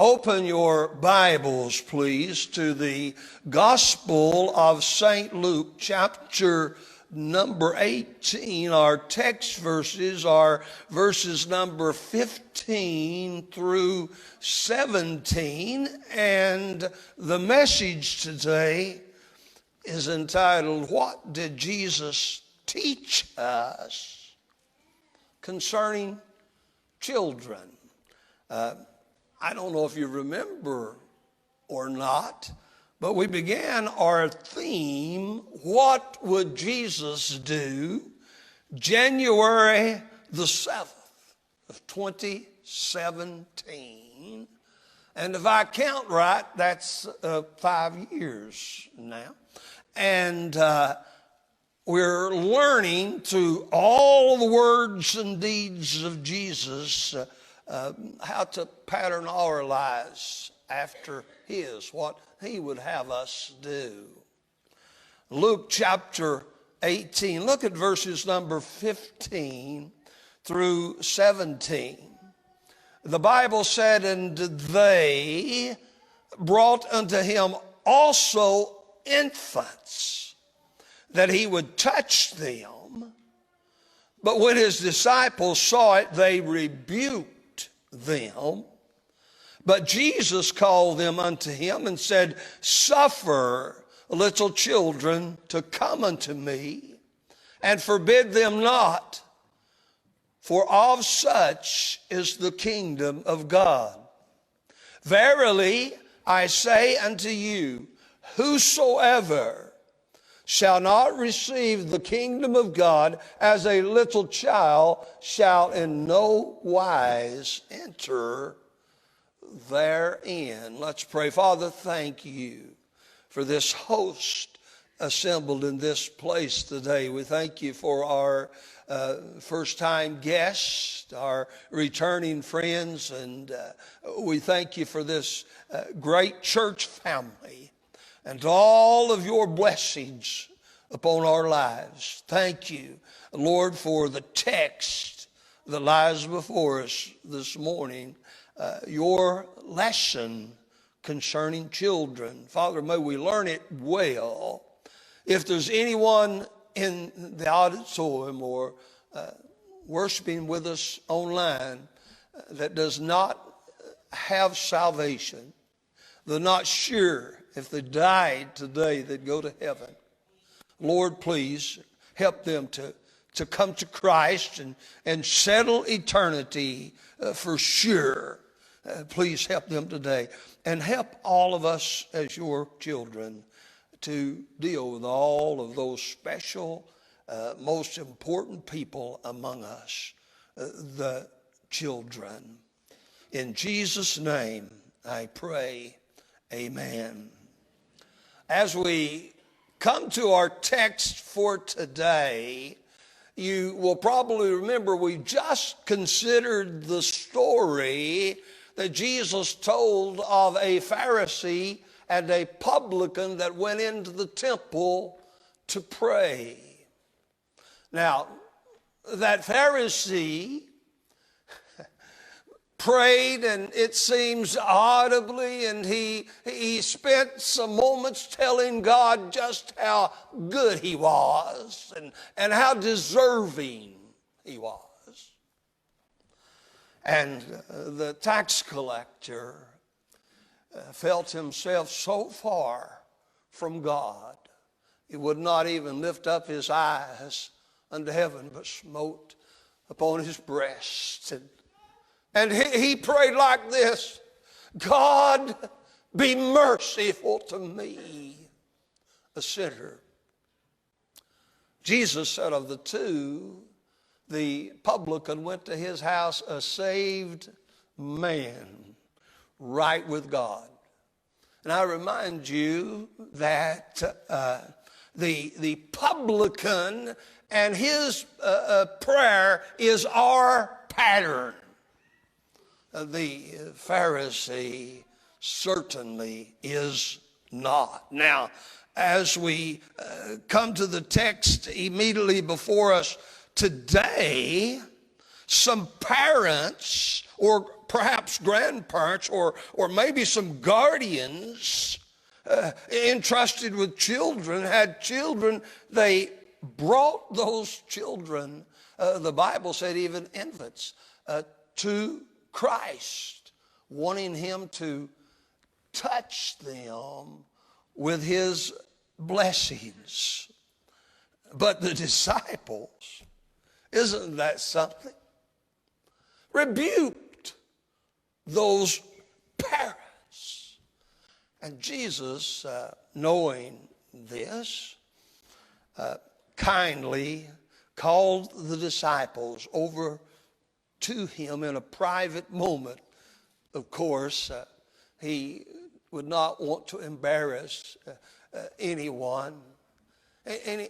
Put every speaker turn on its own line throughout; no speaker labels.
Open your Bibles, please, to the Gospel of St. Luke, chapter number 18. Our text verses are verses number 15 through 17. And the message today is entitled, "What did Jesus teach us concerning children?" I don't know if you remember or not, but we began our theme, "What Would Jesus Do?" January the 7th of 2017. And if I count right, that's 5 years now. And we're learning through all the words and deeds of Jesus how to pattern our lives after his, what he would have us do. Luke chapter 18, look at verses number 15 through 17. The Bible said, "And they brought unto him also infants, that he would touch them. But when his disciples saw it, they rebuked them. But Jesus called them unto him and said, Suffer little children to come unto me, and forbid them not, for of such is the kingdom of God. Verily I say unto you, whosoever shall not receive the kingdom of God as a little child shall in no wise enter therein." Let's pray. Father, thank you for this host assembled in this place today. We thank you for our first-time guests, our returning friends, and we thank you for this great church family and all of your blessings upon our lives. Thank you, Lord, for the text that lies before us this morning, your lesson concerning children. Father, may we learn it well. If there's anyone in the auditorium or worshiping with us online that does not have salvation, they're not sure if they died today, they'd go to heaven. Lord, please help them to come to Christ and settle eternity for sure. Please help them today. And help all of us as your children to deal with all of those special, most important people among us, the children. In Jesus' name I pray, amen. As we come to our text for today, you will probably remember we just considered the story that Jesus told of a Pharisee and a publican that went into the temple to pray. Now, that Pharisee prayed, and it seems audibly, and he spent some moments telling God just how good he was and how deserving he was. And the tax collector felt himself so far from God, he would not even lift up his eyes unto heaven, but smote upon his breast. And he prayed like this, "God, be merciful to me, a sinner." Jesus said of the two, the publican went to his house a saved man, right with God. And I remind you that the publican and his prayer is our pattern. The Pharisee certainly is not. Now, as we come to the text immediately before us today, some parents or perhaps grandparents or maybe some guardians entrusted with children, had children, they brought those children, the Bible said even infants, to Christ, wanting him to touch them with his blessings. But the disciples, isn't that something? Rebuked those parents. And Jesus, knowing this, kindly called the disciples over to him in a private moment. Of course, he would not want to embarrass anyone. And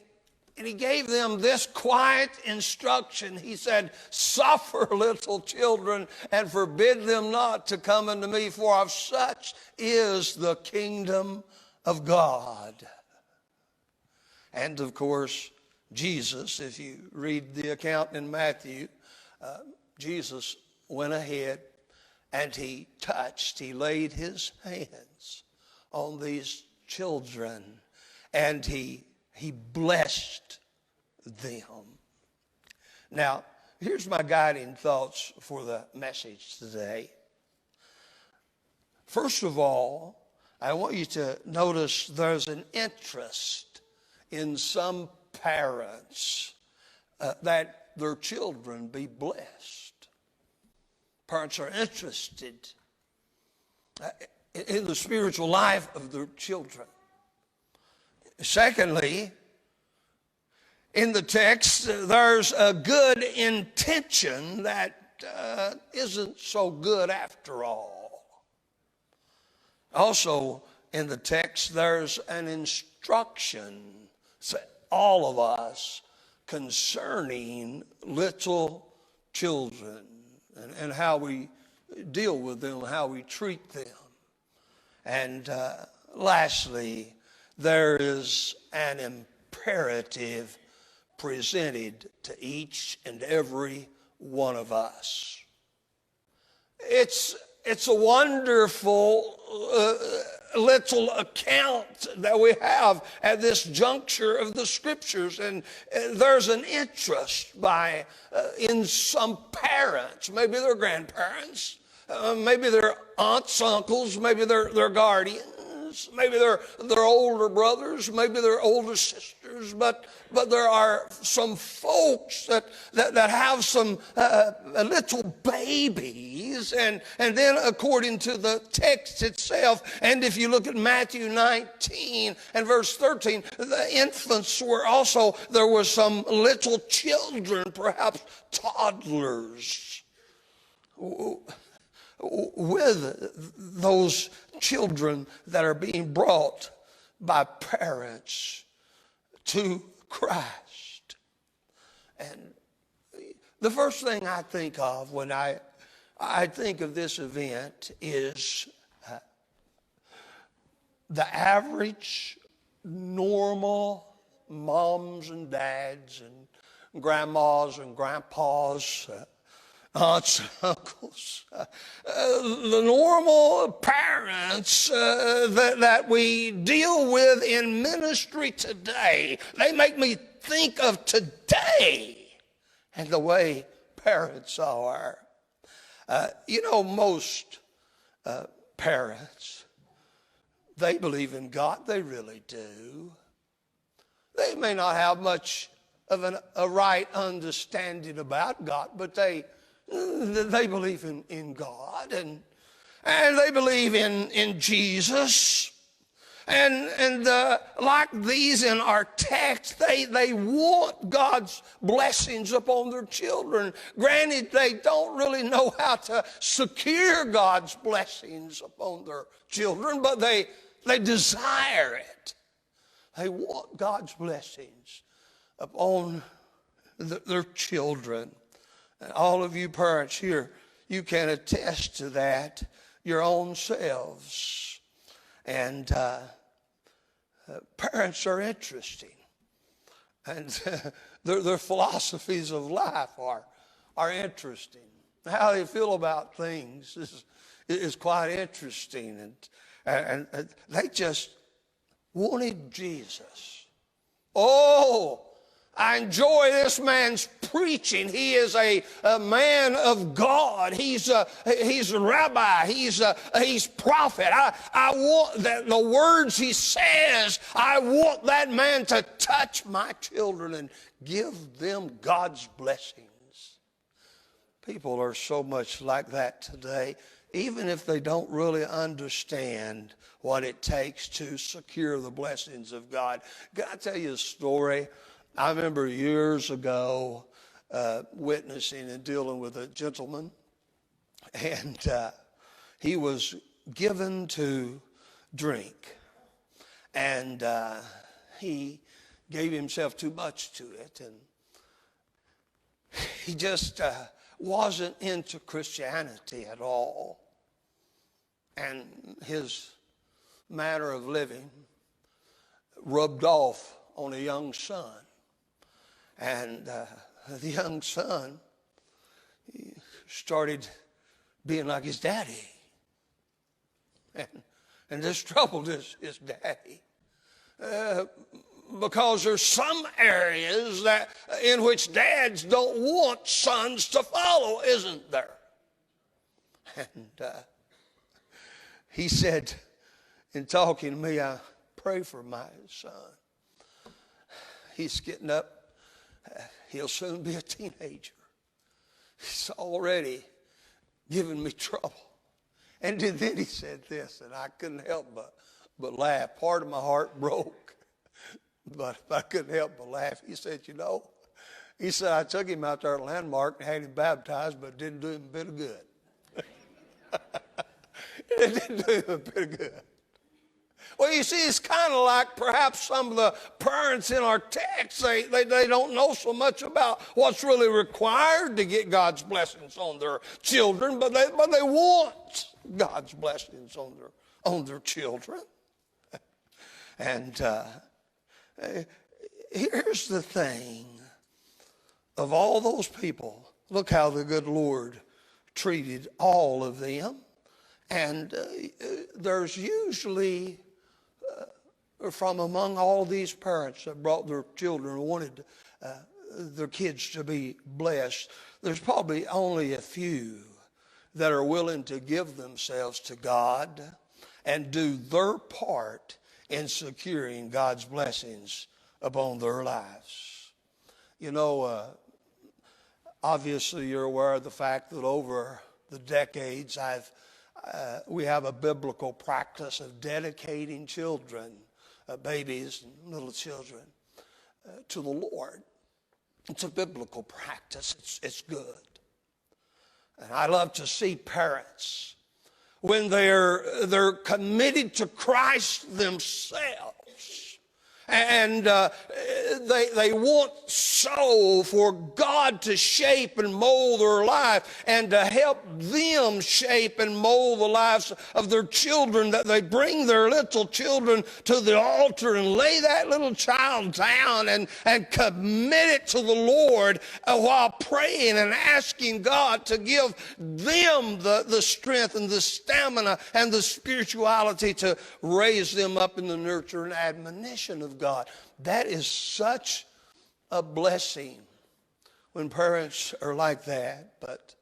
he gave them this quiet instruction. He said, "Suffer little children and forbid them not to come unto me, for of such is the kingdom of God." And of course, Jesus, if you read the account in Matthew, Jesus went ahead and he laid his hands on these children, and he blessed them. Now, here's my guiding thoughts for the message today. First of all, I want you to notice there's an interest in some parents that their children be blessed. Parents are interested in the spiritual life of their children. Secondly, in the text, there's a good intention that isn't so good after all. Also, in the text, there's an instruction to all of us concerning little children and how we deal with them, how we treat them. And lastly, there is an imperative presented to each and every one of us. It's a wonderful little account that we have at this juncture of the Scriptures, and there's an interest in some parents. Maybe they're grandparents, maybe they're aunts, uncles, maybe they're guardians, maybe they're older brothers, maybe they're older sisters, but there are some folks that have some little babies, and then according to the text itself, and if you look at Matthew 19 and verse 13, the infants were also, there were some little children, perhaps toddlers, with those children that are being brought by parents to Christ. And the first thing I think of when I think of this event is the average normal moms and dads and grandmas and grandpas, aunts and uncles, the normal parents that we deal with in ministry today. They make me think of today and the way parents are. Most parents, they believe in God. They really do. They may not have much of a right understanding about God, but they believe in God, and they believe in Jesus, and like these in our text, they want God's blessings upon their children. Granted, they don't really know how to secure God's blessings upon their children, but they desire it. They want God's blessings upon their children. And all of you parents here, you can attest to that your own selves. And parents are interesting. And their philosophies of life are interesting. How they feel about things is quite interesting. And they just wanted Jesus. Oh, I enjoy this man's preaching. He is a man of God. He's a rabbi. He's prophet. I want that the words he says, I want that man to touch my children and give them God's blessings. People are so much like that today, even if they don't really understand what it takes to secure the blessings of God. Can I tell you a story? I remember years ago witnessing and dealing with a gentleman, and he was given to drink, and he gave himself too much to it, and he just wasn't into Christianity at all, and his manner of living rubbed off on a young son. And the young son started being like his daddy. And this troubled his daddy. Because there's some areas in which dads don't want sons to follow, isn't there? And he said, in talking to me, I pray for my son. He's getting up. He'll soon be a teenager. He's already giving me trouble. And then he said this, and I couldn't help but laugh. Part of my heart broke, but I couldn't help but laugh. He said, you know, he said, I took him out there at Landmark and had him baptized, but it didn't do him a bit of good. It didn't do him a bit of good. Well, you see, it's kind of like perhaps some of the parents in our text, they don't know so much about what's really required to get God's blessings on their children, but they want God's blessings on their children. And here's the thing. Of all those people, look how the good Lord treated all of them. And there's usually, from among all these parents that brought their children and wanted their kids to be blessed, there's probably only a few that are willing to give themselves to God and do their part in securing God's blessings upon their lives. You know, obviously you're aware of the fact that over the decades we have a biblical practice of dedicating children, babies and little children, to the Lord. It's a biblical practice. It's good. And I love to see parents, when they're committed to Christ themselves, and they want so for God to shape and mold their life and to help them shape and mold the lives of their children, that they bring their little children to the altar and lay that little child down and commit it to the Lord while praying and asking God to give them the strength and the stamina and the spirituality to raise them up in the nurture and admonition of God. That is such a blessing when parents are like that. But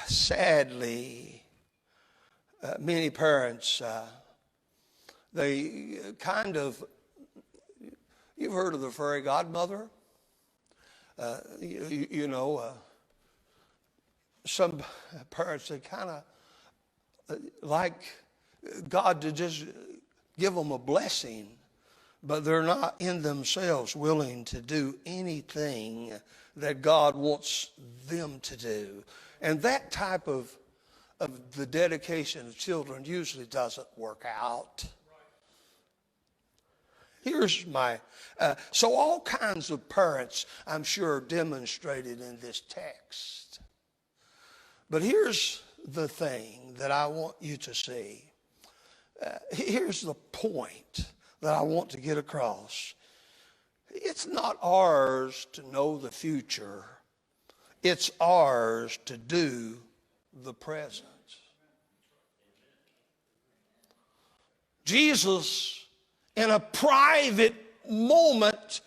sadly, many parents, they kind of, you've heard of the fairy godmother? Some parents, they kind of like God to just give them a blessing, but they're not in themselves willing to do anything that God wants them to do. And that type of the dedication of children usually doesn't work out. Here's so all kinds of parents, I'm sure, are demonstrated in this text. But here's the thing that I want you to see. Here's the point that I want to get across. It's not ours to know the future. It's ours to do the present. Jesus, in a private moment,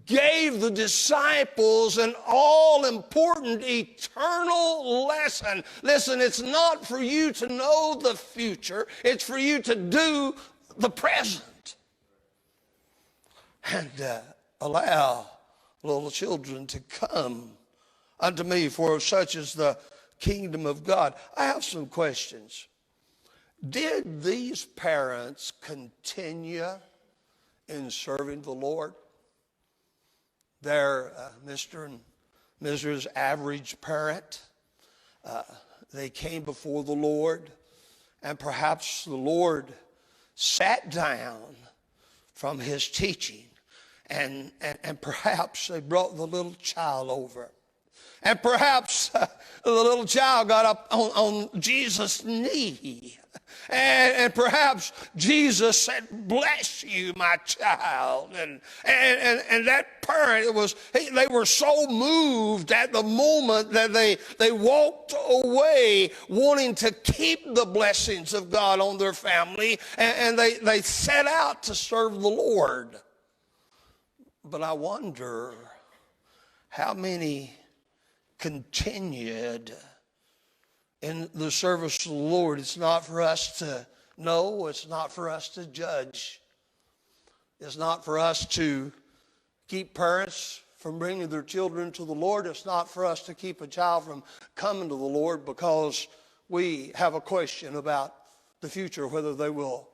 gave the disciples an all-important eternal lesson. Listen, it's not for you to know the future. It's for you to do the present. And allow little children to come unto me, for such is the kingdom of God. I have some questions. Did these parents continue in serving the Lord? They're Mr. and Mrs. Average Parent. They came before the Lord, and perhaps the Lord sat down from his teaching, and perhaps they brought the little child over. And perhaps the little child got up on Jesus' knee. And perhaps Jesus said, "Bless you, my child." And that parent, they were so moved at the moment that they walked away wanting to keep the blessings of God on their family. And they set out to serve the Lord. But I wonder how many continued in the service of the Lord. It's not for us to know. It's not for us to judge. It's not for us to keep parents from bringing their children to the Lord. It's not for us to keep a child from coming to the Lord because we have a question about the future, whether they will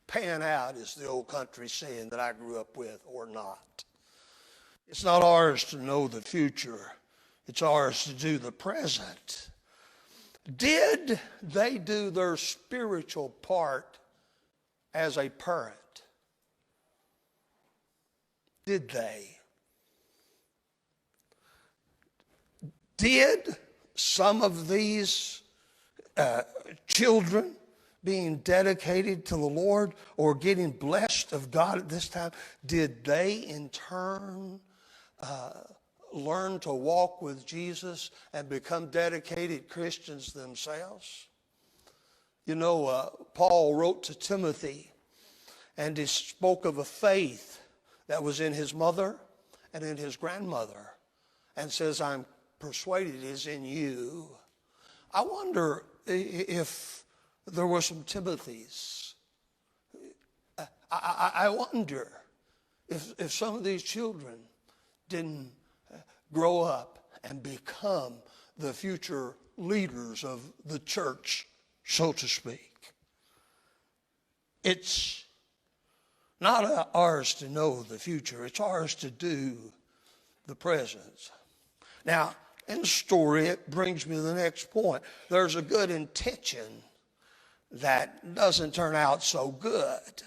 pan out, as the old country saying that I grew up with, or not. It's not ours to know the future. It's ours to do the present. Did they do their spiritual part as a parent? Did they? Did some of these children being dedicated to the Lord or getting blessed of God at this time, did they in turn learn to walk with Jesus and become dedicated Christians themselves? You know, Paul wrote to Timothy, and he spoke of a faith that was in his mother and in his grandmother, and says, "I'm persuaded it is in you." I wonder if there were some Timothys. I wonder if some of these children didn't grow up and become the future leaders of the church, so to speak. It's not ours to know the future. It's ours to do the present. Now, in the story, it brings me to the next point. There's a good intention that doesn't turn out so good.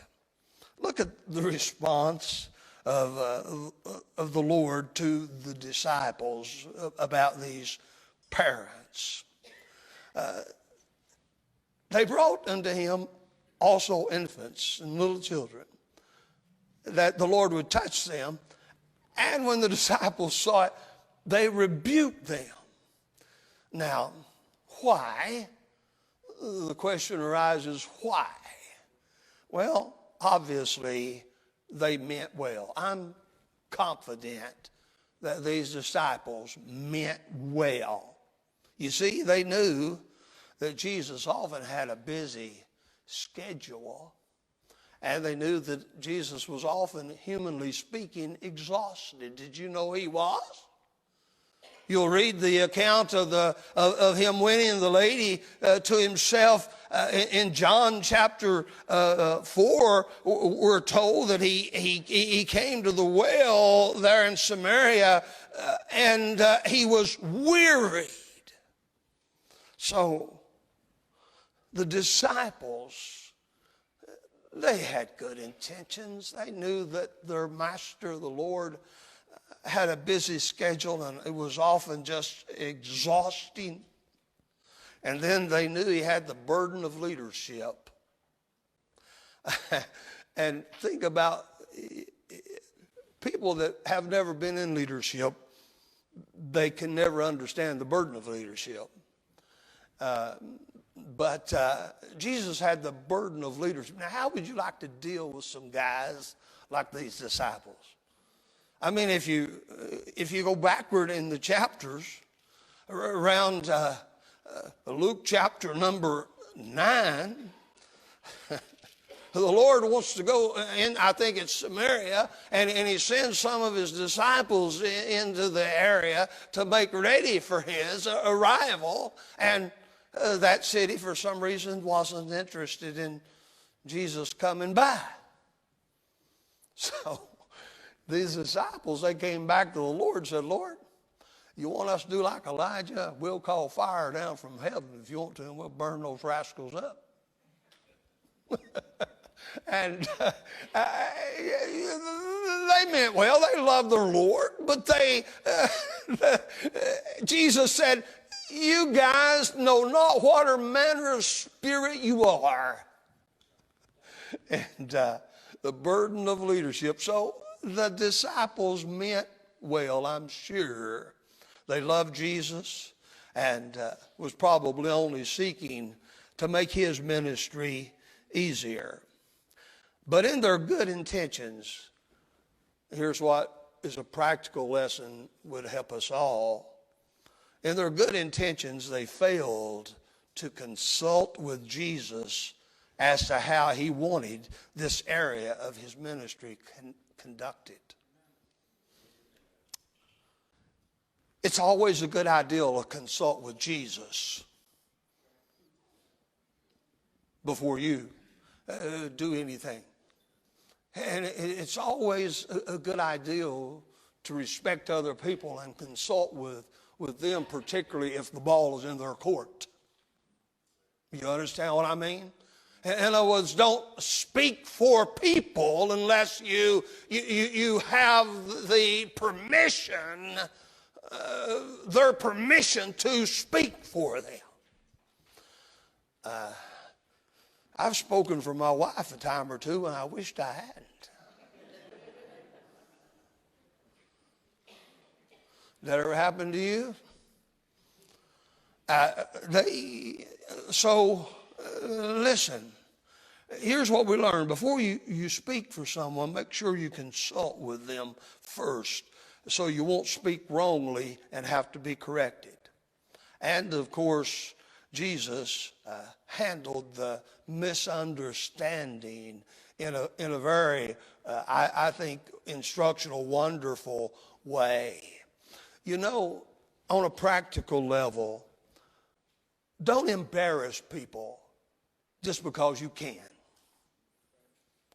Look at the response of the Lord to the disciples about these parents. They brought unto him also infants and little children, that the Lord would touch them. And when the disciples saw it, they rebuked them. Now, why? The question arises, why? Well, obviously, they meant well. I'm confident that these disciples meant well. You see, they knew that Jesus often had a busy schedule, and they knew that Jesus was often, humanly speaking, exhausted. Did you know he was? You'll read the account of him winning the lady to himself in John chapter 4. We're told that he came to the well there in Samaria, and he was wearied. So the disciples, they had good intentions. They knew that their master, the Lord, had a busy schedule, and it was often just exhausting. And then they knew he had the burden of leadership. And think about people that have never been in leadership. they can never understand the burden of leadership. But Jesus had the burden of leadership. Now, how would you like to deal with some guys like these disciples? I mean, if you go backward in the chapters, around Luke chapter number 9, the Lord wants to go in, I think it's Samaria, and he sends some of his disciples into the area to make ready for his arrival. And that city, for some reason, wasn't interested in Jesus coming by. So these disciples, they came back to the Lord and said, Lord, you want us to do like Elijah? We'll call fire down from heaven if you want to, and we'll burn those rascals up. And they meant well. They loved their Lord, but Jesus said, you guys know not what manner of spirit you are. And the burden of leadership. So the disciples meant well, I'm sure. They loved Jesus and was probably only seeking to make his ministry easier. But in their good intentions, here's what is a practical lesson would help us all. In their good intentions, they failed to consult with Jesus as to how he wanted this area of his ministry conducted. It's always a good idea to consult with Jesus before you do anything. And it's always a good idea to respect other people and consult with them, particularly if the ball is in their court. You understand what I mean? In other words, don't speak for people unless you have the permission, their permission to speak for them. I've spoken for my wife a time or two, and I wished I hadn't. That ever happened to you? Listen, here's what we learned. Before you speak for someone, make sure you consult with them first so you won't speak wrongly and have to be corrected. And, of course, Jesus handled the misunderstanding in a very, I think, instructional, wonderful way. You know, on a practical level, don't embarrass people just because you can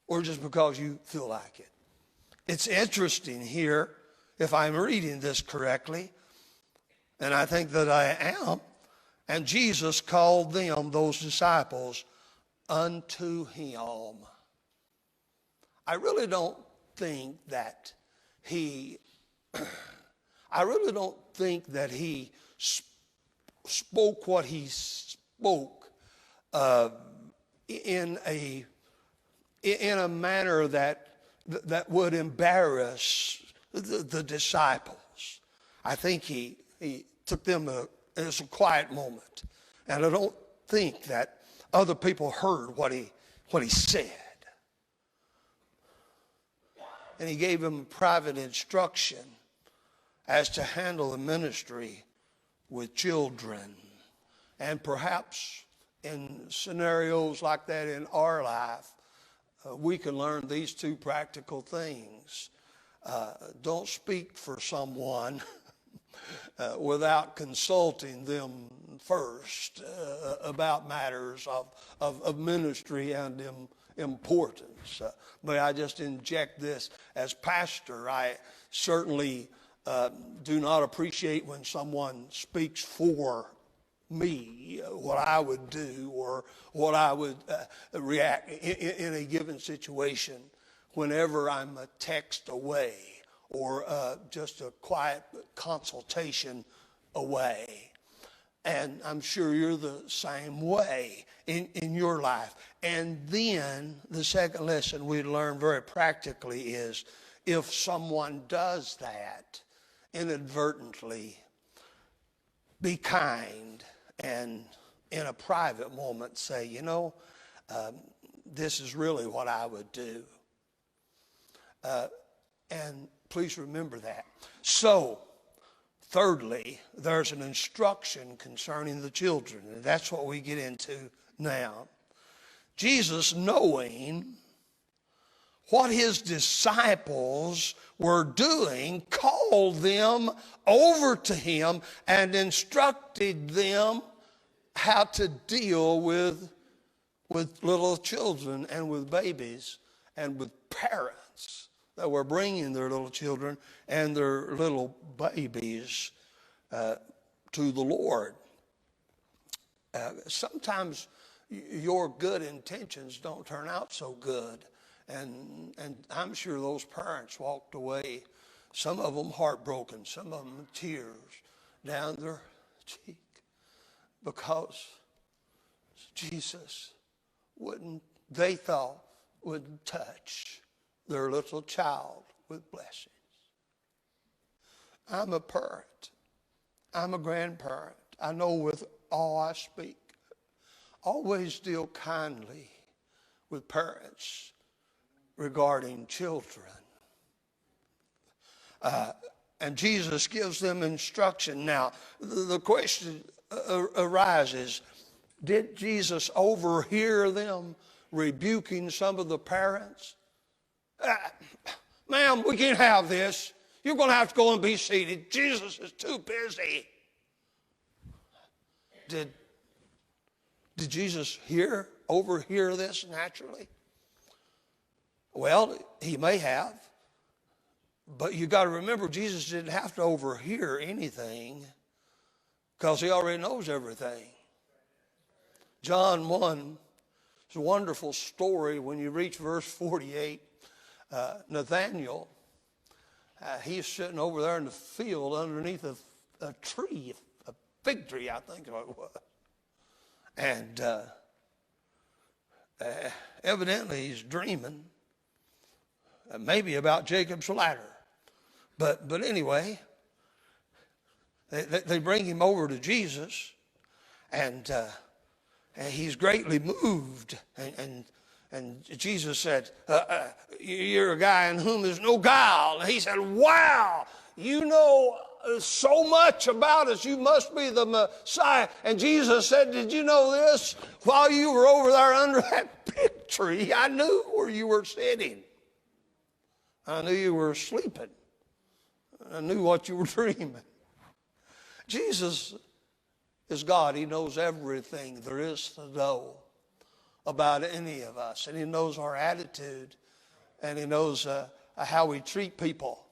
or just because you feel like it. It's interesting here, if I'm reading this correctly, and I think that I am, and Jesus called them, those disciples, unto him. I really don't think that he spoke what he spoke in a manner that would embarrass the disciples. I think he took them as a quiet moment, and I don't think that other people heard what he said. And he gave them private instruction as to handle the ministry with children. And perhaps in scenarios like that in our life, we can learn these two practical things. Don't speak for someone without consulting them first about matters of ministry and importance. May I just inject this? As pastor, I certainly do not appreciate when someone speaks for me, what I would do or what I would react in a given situation whenever I'm a text away or just a quiet consultation away. And I'm sure you're the same way in your life. And then the second lesson we learn very practically is if someone does that inadvertently be kind and in a private moment say, this is really what I would do. And please remember that. So, thirdly, there's an instruction concerning the children, and that's what we get into now. Jesus, knowing what his disciples were doing, called them over to him and instructed them how to deal with little children and with babies and with parents that were bringing their little children and their little babies to the Lord. Sometimes your good intentions don't turn out so good. And I'm sure those parents walked away, some of them heartbroken, some of them tears down their cheek, because Jesus they thought, wouldn't touch their little child with blessings. I'm a parent. I'm a grandparent. I know with all I speak. Always deal kindly with parents regarding children. And Jesus gives them instruction. Now, the question arises, did Jesus overhear them rebuking some of the parents? Ma'am, we can't have this. You're going to have to go and be seated. Jesus is too busy. Did Jesus overhear this naturally? Well, he may have. But you got to remember, Jesus didn't have to overhear anything because he already knows everything. John 1 is a wonderful story. When you reach verse 48, Nathanael, he's sitting over there in the field underneath a tree, a fig tree, I think it was. And evidently he's dreaming, maybe about Jacob's ladder. But anyway, they bring him over to Jesus, and he's greatly moved. And Jesus said, you're a guy in whom there's no guile. And he said, wow, you know so much about us. You must be the Messiah. And Jesus said, did you know this? While you were over there under that fig tree, I knew where you were sitting. I knew you were sleeping. I knew what you were dreaming. Jesus is God. He knows everything there is to know about any of us. And he knows our attitude. And he knows how we treat people.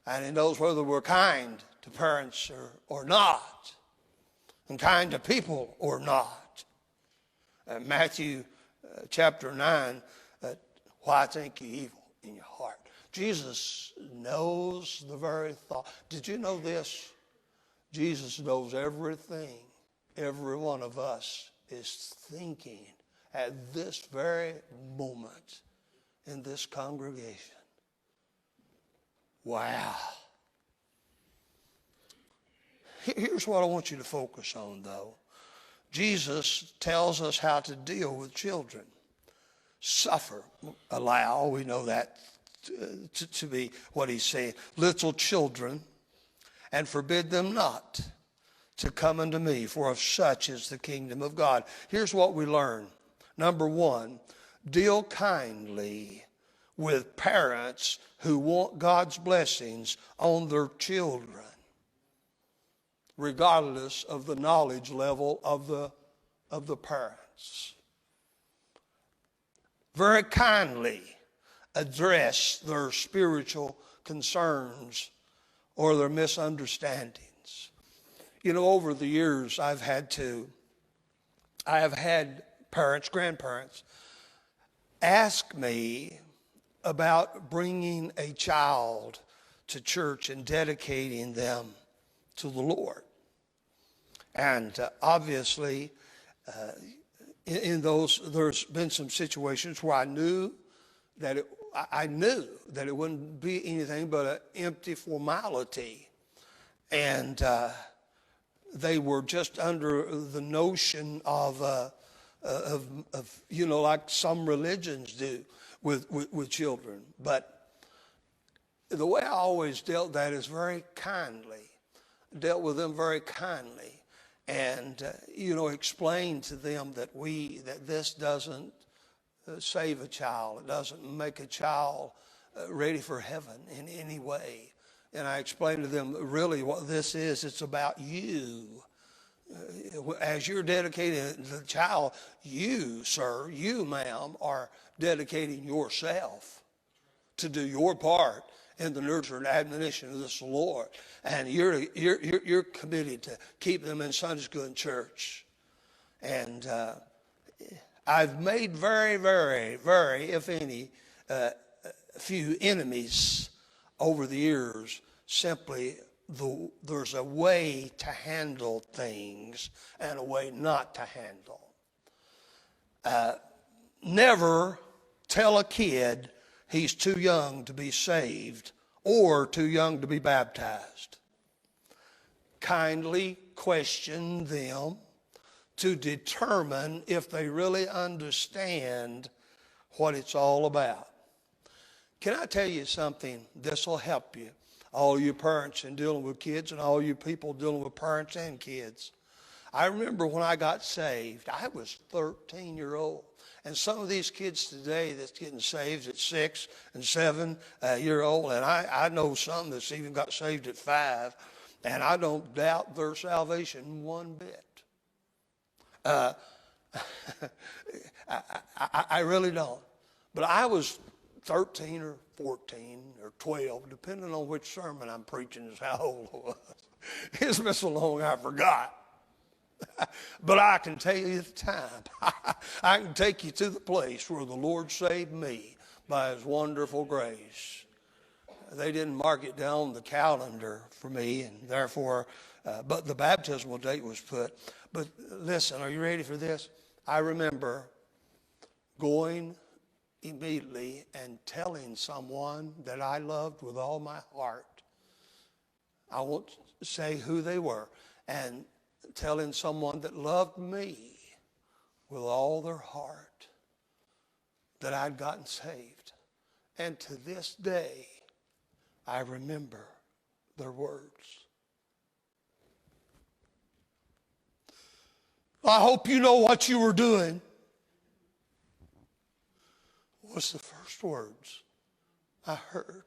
And he knows whether we're kind to parents or not. And kind to people or not. Matthew chapter 9, why think you evil in your heart? Jesus knows the very thought. Did you know this? Jesus knows everything every one of us is thinking at this very moment in this congregation. Wow. Here's what I want you to focus on, though. Jesus tells us how to deal with children. Suffer, allow, we know that to be what he's saying. Little children, and forbid them not to come unto me, for of such is the kingdom of God. Here's what we learn. Number one, deal kindly with parents who want God's blessings on their children, regardless of the knowledge level of the parents. Very kindly address their spiritual concerns or their misunderstandings. You know, over the years, I have had parents, grandparents, ask me about bringing a child to church and dedicating them to the Lord. And obviously, in those, there's been some situations where I knew that I knew that it wouldn't be anything but an empty formality. And they were just under the notion of like some religions do with children. But the way I always dealt that is very kindly, dealt with them very kindly, and explained to them that this doesn't save a child. It doesn't make a child ready for heaven in any way. And I explained to them really what this is. It's about you. As you're dedicating the child, you, sir, you, ma'am, are dedicating yourself to do your part in the nurture and admonition of this Lord. And you're committed to keep them in Sunday school and church. And I've made very, very, very, if any, few enemies over the years. Simply, there's a way to handle things and a way not to handle. Never tell a kid he's too young to be saved or too young to be baptized. Kindly question them to determine if they really understand what it's all about. Can I tell you something? This will help you. All you parents in dealing with kids and all you people dealing with parents and kids. I remember when I got saved, I was 13-year-old. And some of these kids today that's getting saved at 6 and 7 year old, and I know some that's even got saved at 5, and I don't doubt their salvation one bit. I really don't. But I was 13 or 14 or 12, depending on which sermon I'm preaching is how old I was. It's been so long I forgot. But I can tell you the time. I can take you to the place where the Lord saved me by his wonderful grace. They didn't mark it down the calendar for me, and therefore, but the baptismal date was put. But listen, are you ready for this? I remember going immediately and telling someone that I loved with all my heart. I won't say who they were. And telling someone that loved me with all their heart that I'd gotten saved. And to this day, I remember their words. I hope you know what you were doing, was the first words I heard.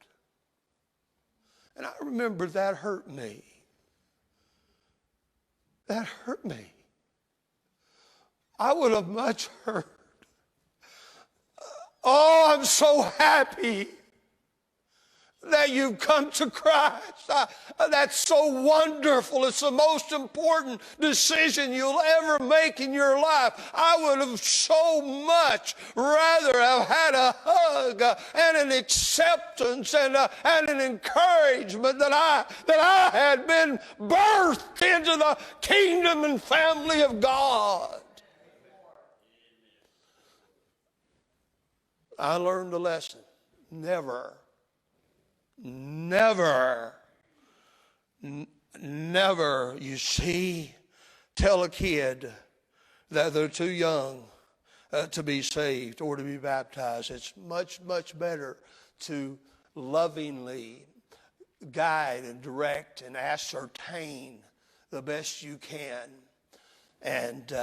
And I remember that hurt me. That hurt me. I would have much heard, oh, I'm so happy that you've come to Christ. That's so wonderful. It's the most important decision you'll ever make in your life. I would have so much rather have had a hug and an acceptance and an encouragement that I had been birthed into the kingdom and family of God. I learned a lesson. Never, you see, tell a kid that they're too young to be saved or to be baptized. It's much, much better to lovingly guide and direct and ascertain the best you can. And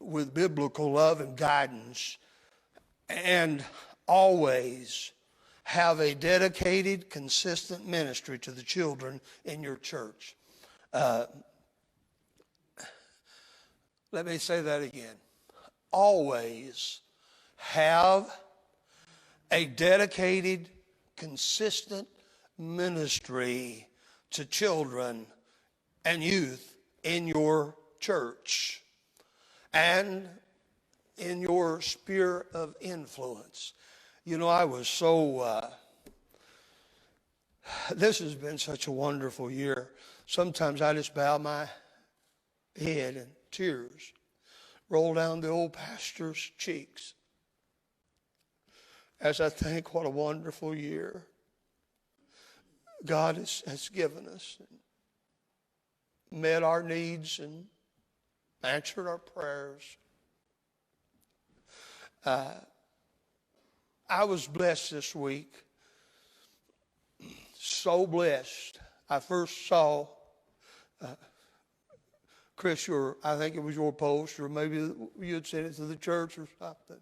with biblical love and guidance, and always have a dedicated, consistent ministry to the children in your church. Let me say that again. Always have a dedicated, consistent ministry to children and youth in your church and in your sphere of influence. You know, I was so, this has been such a wonderful year. Sometimes I just bow my head and tears roll down the old pastor's cheeks. as I think what a wonderful year God has given us, met our needs and answered our prayers. I was blessed this week, so blessed. I first saw, Chris, I think it was your post, or maybe you had sent it to the church or something.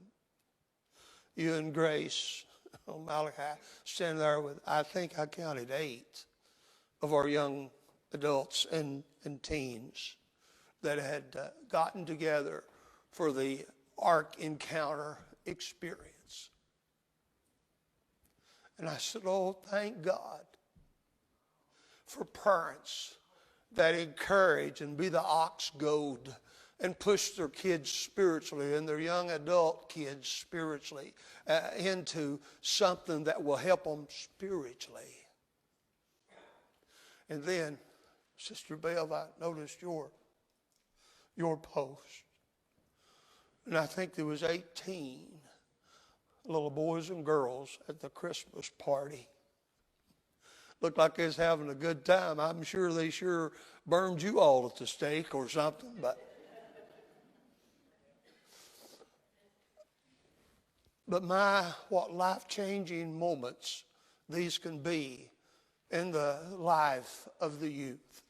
You and Grace on Malachi standing there with, I think I counted 8 of our young adults and teens that had gotten together for the Ark Encounter experience. And I said, oh, thank God for parents that encourage and be the ox goad and push their kids spiritually and their young adult kids spiritually into something that will help them spiritually. And then, Sister Bev, I noticed your post. And I think there was 18 little boys and girls at the Christmas party. Looked like they was having a good time. I'm sure they sure burned you all at the stake or something, but what life-changing moments these can be in the life of the youth.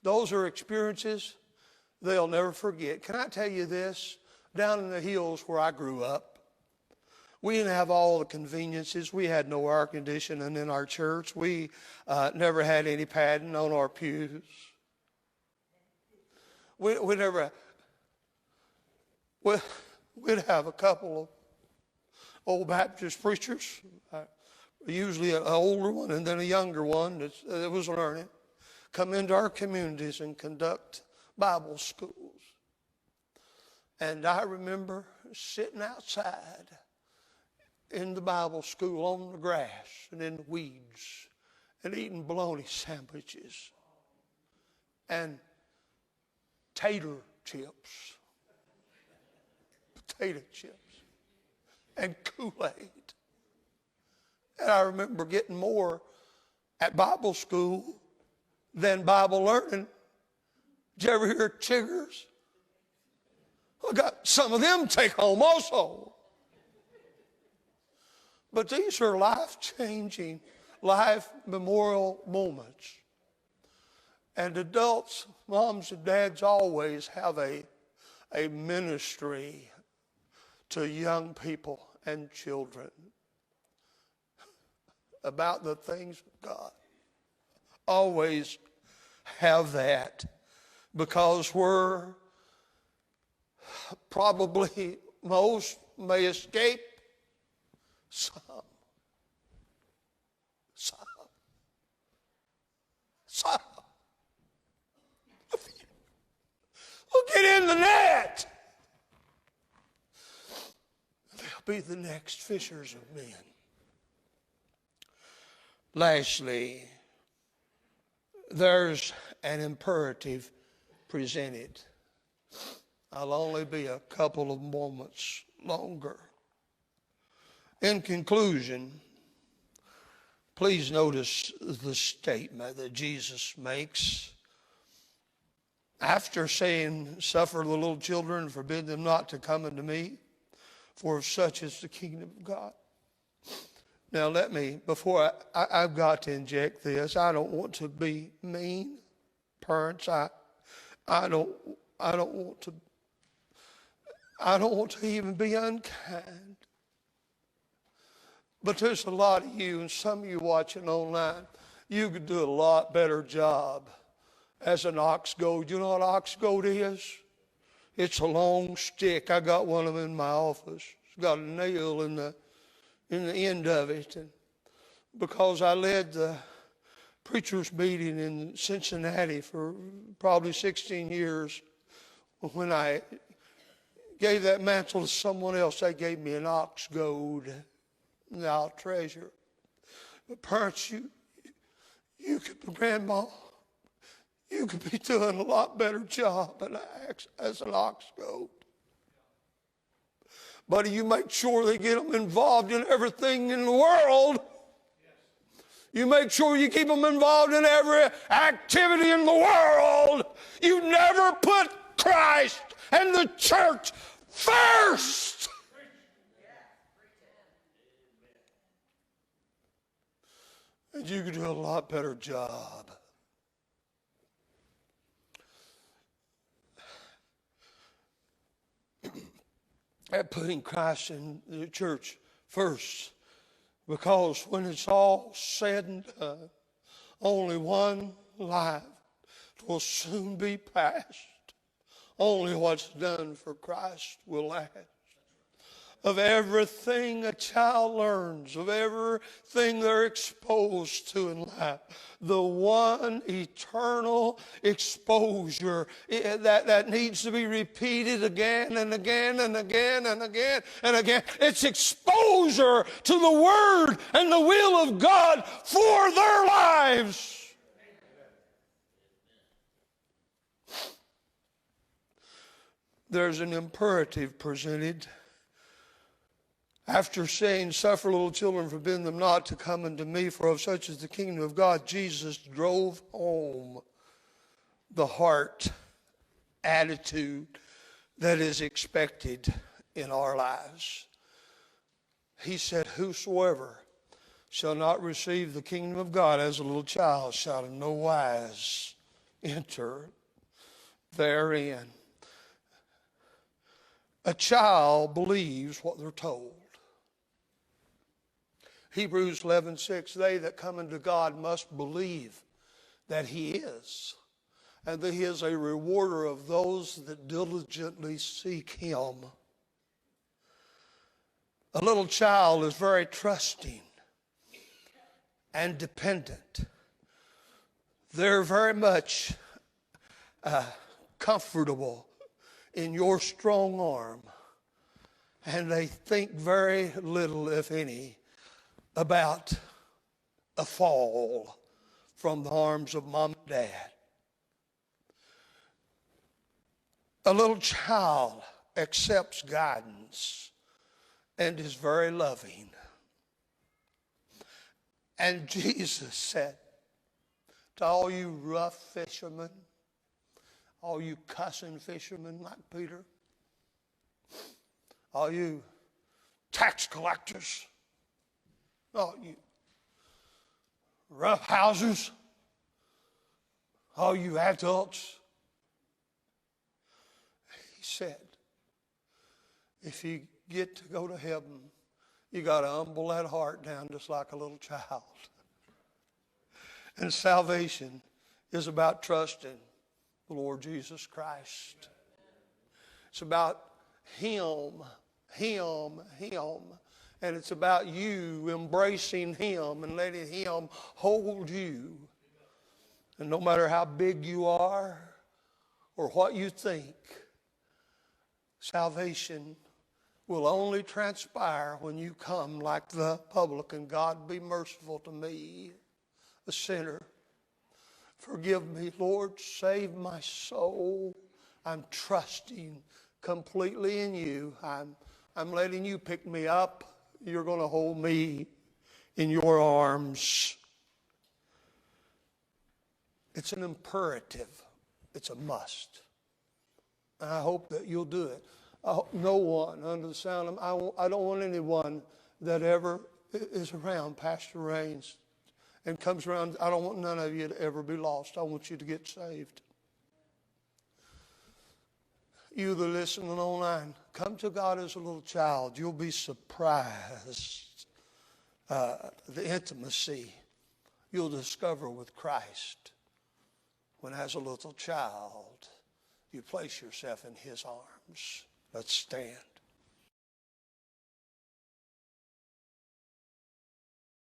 Those are experiences they'll never forget. Can I tell you this? Down in the hills where I grew up, we didn't have all the conveniences. We had no air conditioning in our church. We never had any padding on our pews. We'd have a couple of old Baptist preachers, usually an older one and then a younger one that was learning, come into our communities and conduct Bible schools. And I remember sitting outside in the Bible school on the grass and in the weeds and eating bologna sandwiches and tater chips, potato chips, and Kool-Aid. And I remember getting more at Bible school than Bible learning. Did you ever hear chiggers? I got some of them take home also. But these are life-changing, life memorial moments. And adults, moms and dads always have a ministry to young people and children about the things of God. Always have that, because we're probably most may escape some. We'll get in the net. They'll be the next fishers of men. Lastly, there's an imperative presented. I'll only be a couple of moments longer. In conclusion, please notice the statement that Jesus makes. After saying, suffer the little children, forbid them not to come unto me, for of such is the kingdom of God. Now let me, before I've got to inject this, I don't want to be mean. Parents, I don't want to even be unkind. But there's a lot of you, and some of you watching online, you could do a lot better job as an ox goad. You know what ox goad is? It's a long stick. I got one of them in my office. It's got a nail in the end of it. And because I led the preachers' meeting in Cincinnati for probably 16 years, when I gave that mantle to someone else, they gave me an ox goad. And I'll treasure. But parents, you could, grandma, you could be doing a lot better job as an ox goad. Buddy, you make sure they get them involved in everything in the world. You make sure you keep them involved in every activity in the world. You never put Christ and the church first. And you can do a lot better job. At putting Christ in the church first. Because when it's all said and done, only one life will soon be past. Only what's done for Christ will last. Of everything a child learns, of everything they're exposed to in life, the one eternal exposure that needs to be repeated again and again and again and again and again. It's exposure to the Word and the will of God for their lives. There's an imperative presented. After saying, "Suffer little children, forbid them not to come unto me, for of such is the kingdom of God," Jesus drove home the heart attitude that is expected in our lives. He said, "Whosoever shall not receive the kingdom of God as a little child shall in no wise enter therein." A child believes what they're told. Hebrews 11:6, they that come unto God must believe that He is, and that He is a rewarder of those that diligently seek Him. A little child is very trusting and dependent. They're very much comfortable in your strong arm, and they think very little, if any, about a fall from the arms of mom and dad. A little child accepts guidance and is very loving. And Jesus said to all you rough fishermen, all you cussing fishermen like Peter, all you tax collectors, all you roughhousers, all you adults, He said, if you get to go to heaven, you got to humble that heart down just like a little child. And salvation is about trusting the Lord Jesus Christ. It's about Him. And it's about you embracing Him and letting Him hold you. And no matter how big you are or what you think, salvation will only transpire when you come like the publican. God, be merciful to me, a sinner. Forgive me, Lord. Save my soul. I'm trusting completely in you. I'm letting you pick me up. You're going to hold me in your arms. It's an imperative. It's a must. And I hope that you'll do it. No one under the sound of I don't want anyone that ever is around Pastor Raines and comes around. I don't want none of you to ever be lost. I want you to get saved. You that listen online, come to God as a little child. You'll be surprised the intimacy you'll discover with Christ when as a little child you place yourself in His arms. Let's stand.